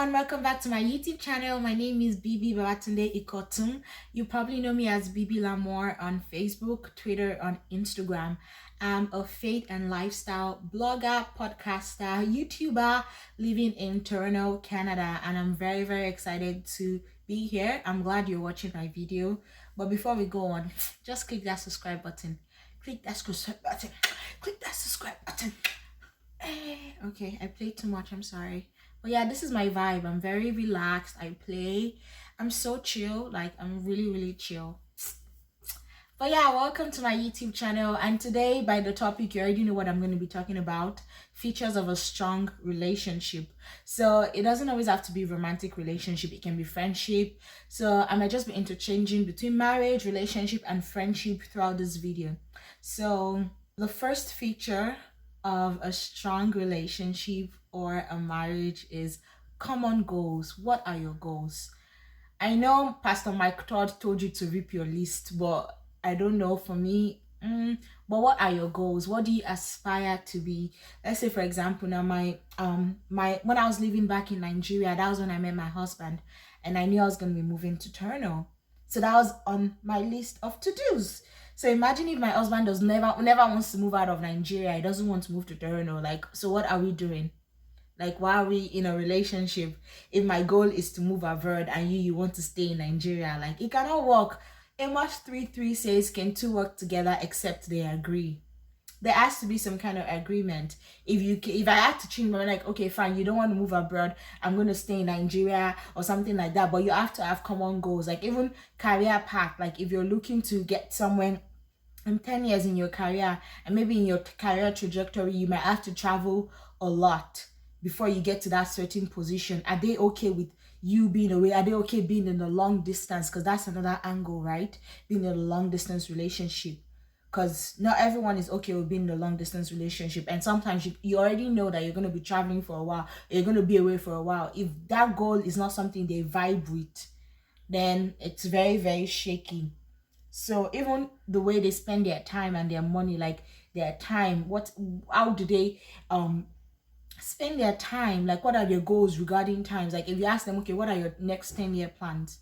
everyone, welcome back to my YouTube channel. My name is Babatunde-Ikotun. You probably know me as Bibi Lamour on Facebook, Twitter, on Instagram. I'm a faith and lifestyle blogger, podcaster, YouTuber living in Toronto, Canada, and I'm very excited to be here. I'm glad you're watching my video. But before we go on, just click that subscribe button. Click that subscribe button. Click that subscribe button. Okay, I played too much, I'm sorry. But yeah, this is my vibe. I'm very relaxed. I play. I'm so chill. Like, I'm really chill. But yeah, welcome to my YouTube channel. And today, by the topic, you already know what I'm going to be talking about. Features of a strong relationship. So it doesn't always have to be romantic relationship. It can be friendship. So I might just be interchanging between marriage, relationship, and friendship throughout this video. So the first feature of a strong relationship or a marriage is common goals. What are your goals? I know Pastor Mike Todd told you to reap your list, but I don't know, for me, but what are your goals? What do you aspire to be? Let's say, for example, now my when I was living back in Nigeria, that was when I met my husband, and I knew I was going to be moving to Toronto. So that was on my list of to-dos. So imagine if my husband never wants to move out of Nigeria. He doesn't want to move to Toronto. Like, so what are we doing? Like, why are we in a relationship if my goal is to move abroad and you want to stay in Nigeria? Like, it cannot work. Amos 3:3 says, can two work together except they agree? There has to be some kind of agreement. If I had to change my mind, like, okay, fine, you don't want to move abroad, I'm going to stay in Nigeria or something like that, but you have to have common goals. Like, even career path, like if you're looking to get somewhere in 10 years in your career, and maybe in your career trajectory, you might have to travel a lot before you get to that certain position. Are they okay with you being away? Are they okay being in a long distance? Because that's another angle, right? Being in a long distance relationship. Because not everyone is okay with being in a long distance relationship. And sometimes you already know that you're going to be traveling for a while. You're going to be away for a while. If that goal is not something they vibe with, then it's very shaky. So even the way they spend their time and their money, like their time, how do they spend their time? Like, what are their goals regarding times? Like, if you ask them, okay, what are your next 10-year plans?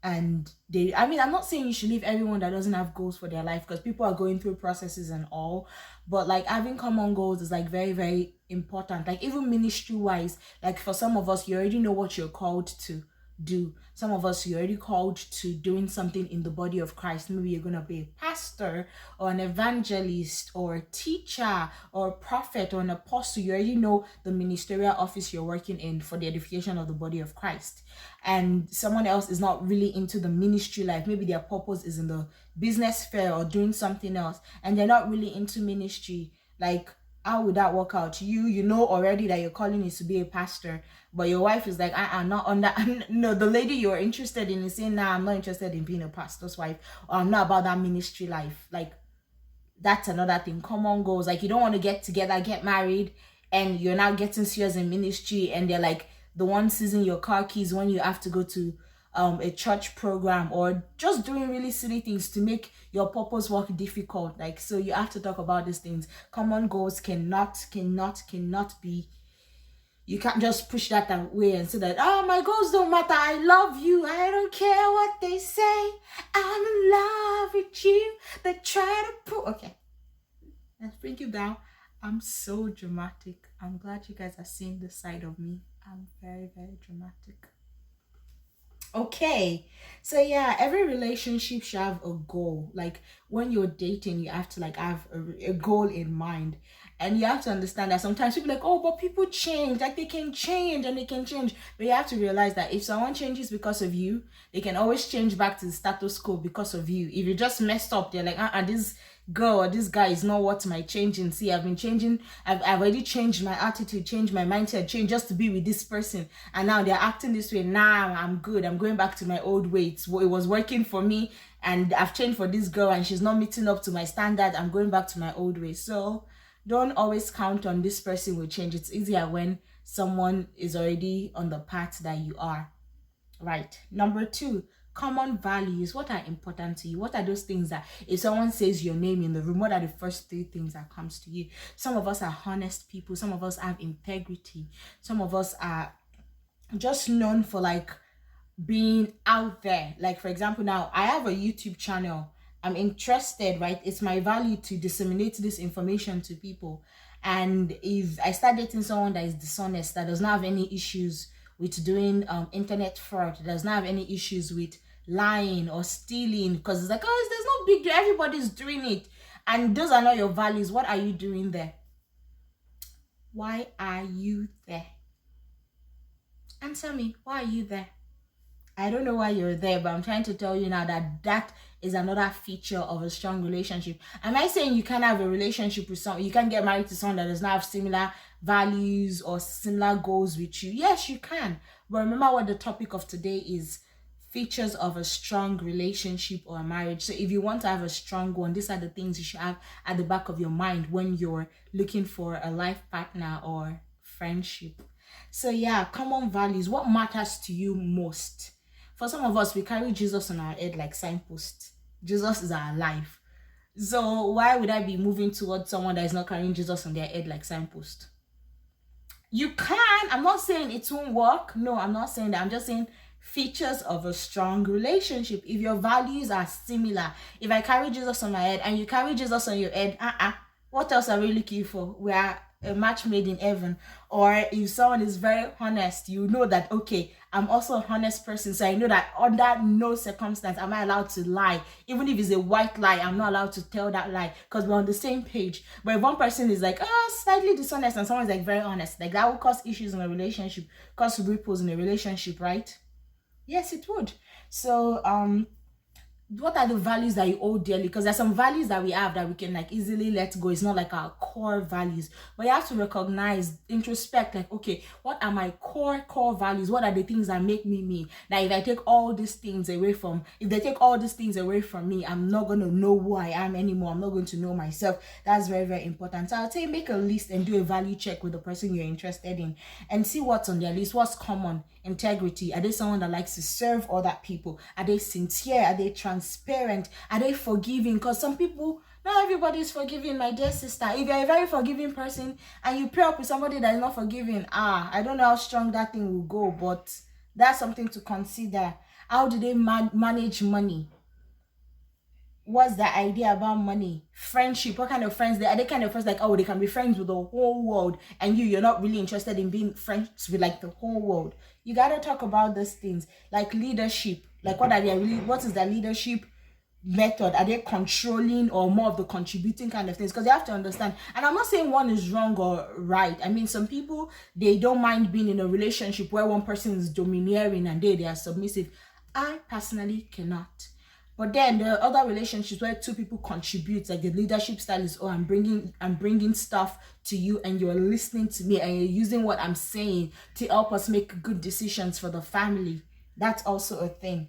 And I'm not saying you should leave everyone that doesn't have goals for their life, because people are going through processes and all, but like having common goals is like very important. Like, even ministry wise, like for some of us, you already know what you're called to do. Some of us, you're already called to doing something in the body of Christ. Maybe you're going to be a pastor or an evangelist or a teacher or a prophet or an apostle. You already know the ministerial office you're working in for the edification of the body of Christ. And someone else is not really into the ministry life. Maybe their purpose is in the business fair or doing something else, and they're not really into ministry. Like, how would that work out? You know already that your calling is to be a pastor, but your wife is like, not on that. No, the lady you're interested in is saying, nah, I'm not interested in being a pastor's wife, or I'm not about that ministry life. Like, that's another thing. Common goals. Like, you don't want to get together, get married, and you're now getting serious in ministry, and they're like the one seizing your car keys when you have to go to a church program, or just doing really silly things to make your purpose work difficult. Like, so you have to talk about these things. Common goals cannot be, you can't just push that away and say that, oh, my goals don't matter, I love you, I don't care what they say, I'm in love with you, they try to prove. Okay, let's bring you down. I'm so dramatic. I'm glad you guys are seeing this side of me. I'm very dramatic. Okay, so yeah, every relationship should have a goal. Like, when you're dating, you have to like have a goal in mind, and you have to understand that sometimes people are like, oh, but people change. Like, they can change and they can change, but you have to realize that if someone changes because of you, they can always change back to the status quo because of you. If you just messed up, they're like, this girl or this guy is not what my changing. See, I've been changing, I've already changed my attitude, changed my mindset, changed just to be with this person, and now they're acting this way. Nah, I'm good, I'm going back to my old ways. It was working for me, and I've changed for this girl and she's not meeting up to my standard. I'm going back to my old ways. So don't always count on this person will change. It's easier when someone is already on the path that you are. Right. Number 2, common values. What are important to you? What are those things that if someone says your name in the room, what are the first 3 things that comes to you? Some of us are honest people. Some of us have integrity. Some of us are just known for like being out there. Like for example, now I have a YouTube channel. I'm interested, right? It's my value to disseminate this information to people. And if I start dating someone that is dishonest, that does not have any issues with doing internet fraud, does not have any issues with lying or stealing, because it's like, oh, there's no big deal, everybody's doing it, and those are not your values, what are you doing there? Why are you there? Answer me. Why are you there? I don't know why you're there, but I'm trying to tell you now that that is another feature of a strong relationship. Am I saying you can't have a relationship with someone, you can't get married to someone that does not have similar values or similar goals with you? Yes, you can. But remember what the topic of today is: features of a strong relationship or a marriage. So if you want to have a strong one, these are the things you should have at the back of your mind when you're looking for a life partner or friendship. So yeah, common values. What matters to you most? For some of us, we carry Jesus on our head like signpost. Jesus is our life. So why would I be moving towards someone that is not carrying Jesus on their head like signpost? You can. I'm not saying it won't work. No, I'm not saying that. I'm just saying features of a strong relationship. If your values are similar, if I carry Jesus on my head and you carry Jesus on your head, what else are we looking for? We are a match made in heaven. Or if someone is very honest, you know that, okay, I'm also a honest person, so I know that under no circumstance am I allowed to lie. Even if it's a white lie, I'm not allowed to tell that lie, because we're on the same page. But if one person is like, slightly dishonest, and someone's like very honest, like that will cause issues in a relationship, cause ripples in a relationship, right? Yes, it would. So what are the values that you hold dearly? Because there's some values that we have that we can like easily let go. It's not like our core values, but you have to recognize, introspect, like, okay, what are my core values? What are the things that make me me? That if I take all these things away from, if they take all these things away from me, I'm not going to know who I am anymore. I'm not going to know myself. That's very, very important. So I'll say make a list and do a value check with the person you're interested in and see what's on their list, what's common. Integrity. Are they someone that likes to serve other people? Are they sincere? Are they transparent? Are they forgiving? Because some people, not everybody is forgiving, my dear sister. If you're a very forgiving person and you pair up with somebody that is not forgiving, I don't know how strong that thing will go, but that's something to consider. How do they manage money? What's the idea about money? Friendship, what kind of friends? Are they kind of friends like, oh, they can be friends with the whole world, and you're not really interested in being friends with like the whole world? You got to talk about those things. Like leadership, like what is the leadership method? Are they controlling or more of the contributing kind of things? Because you have to understand, and I'm not saying one is wrong or right. I mean, some people, they don't mind being in a relationship where one person is domineering and they are submissive. I personally cannot. But then there are other relationships where two people contribute, like the leadership style is, oh, I'm bringing stuff to you and you're listening to me and you're using what I'm saying to help us make good decisions for the family. That's also a thing.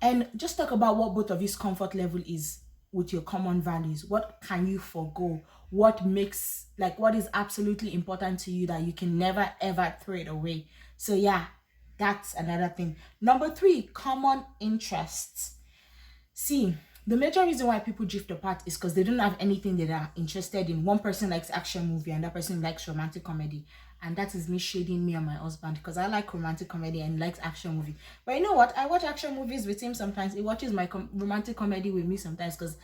And just talk about what both of you's comfort level is with your common values. What can you forgo? What is absolutely important to you that you can never ever throw it away? So yeah, that's another thing. Number 3, common interests. See, the major reason why people drift apart is because they don't have anything that are interested in. One person likes action movie and that person likes romantic comedy. And that is me shading me and my husband, because I like romantic comedy and he likes action movie. But you know what? I watch action movies with him sometimes. He watches my romantic comedy with me sometimes, because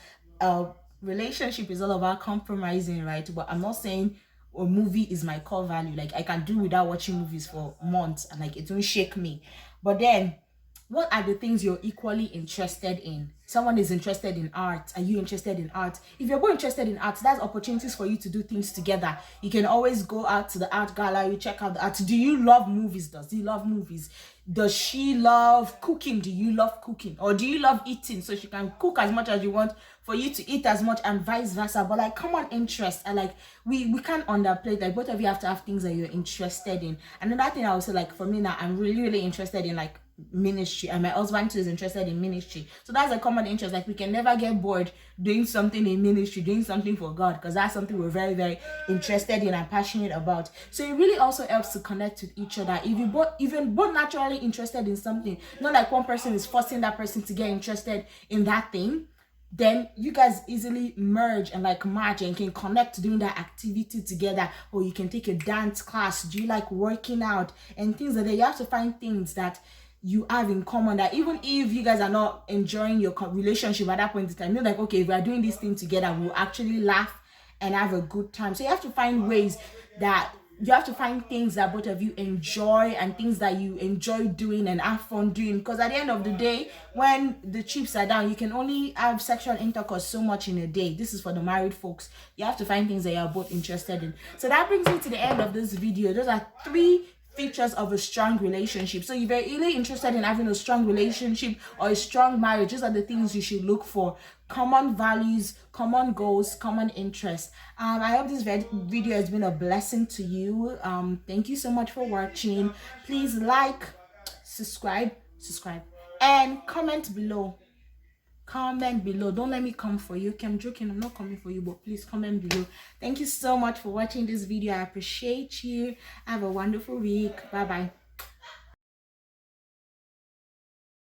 relationship is all about compromising, right? But I'm not saying a movie is my core value. Like, I can do without watching movies for months and like it won't shake me. But then, what are the things you're equally interested in? Someone is interested in art. Are you interested in art? If you're both interested in art, that's opportunities for you to do things together. You can always go out to the art gallery, check out the art. Do you love movies? Does he love movies? Does she love cooking? Do you love cooking? Or do you love eating? So she can cook as much as you want for you to eat as much, and vice versa. But like common interest, and like we can't underplay, like both of you have to have things that you're interested in. Another thing I would say, like for me now, I'm really, really interested in like ministry, and my husband too is interested in ministry. So that's a common interest. Like we can never get bored doing something in ministry, doing something for God, because that's something we're very, very interested in and passionate about. So it really also helps to connect with each other. If you both naturally interested in something, not like one person is forcing that person to get interested in that thing, then you guys easily merge and like match and can connect doing that activity together. Or you can take a dance class. Do you like working out and things like that? You have to find things that you have in common, that even if you guys are not enjoying your relationship at that point in time, you're like, okay, if we are doing this thing together, we'll actually laugh and have a good time. So you have to find ways that you have to find things that both of you enjoy and things that you enjoy doing and have fun doing, because at the end of the day, when the chips are down, you can only have sexual intercourse so much in a day. This is for the married folks. You have to find things that you're both interested in. So that brings me to the end of this video. Those are 3 features of a strong relationship. So if you're really interested in having a strong relationship or a strong marriage, these are the things you should look for: common values, common goals, common interests. I hope this video has been a blessing to you. Thank you so much for watching. Please like, subscribe, and comment below. Comment below. Don't let me come for you. Okay, I'm joking, I'm not coming for you, but please comment below. Thank you so much for watching this video. I appreciate you. Have a wonderful week. Bye bye.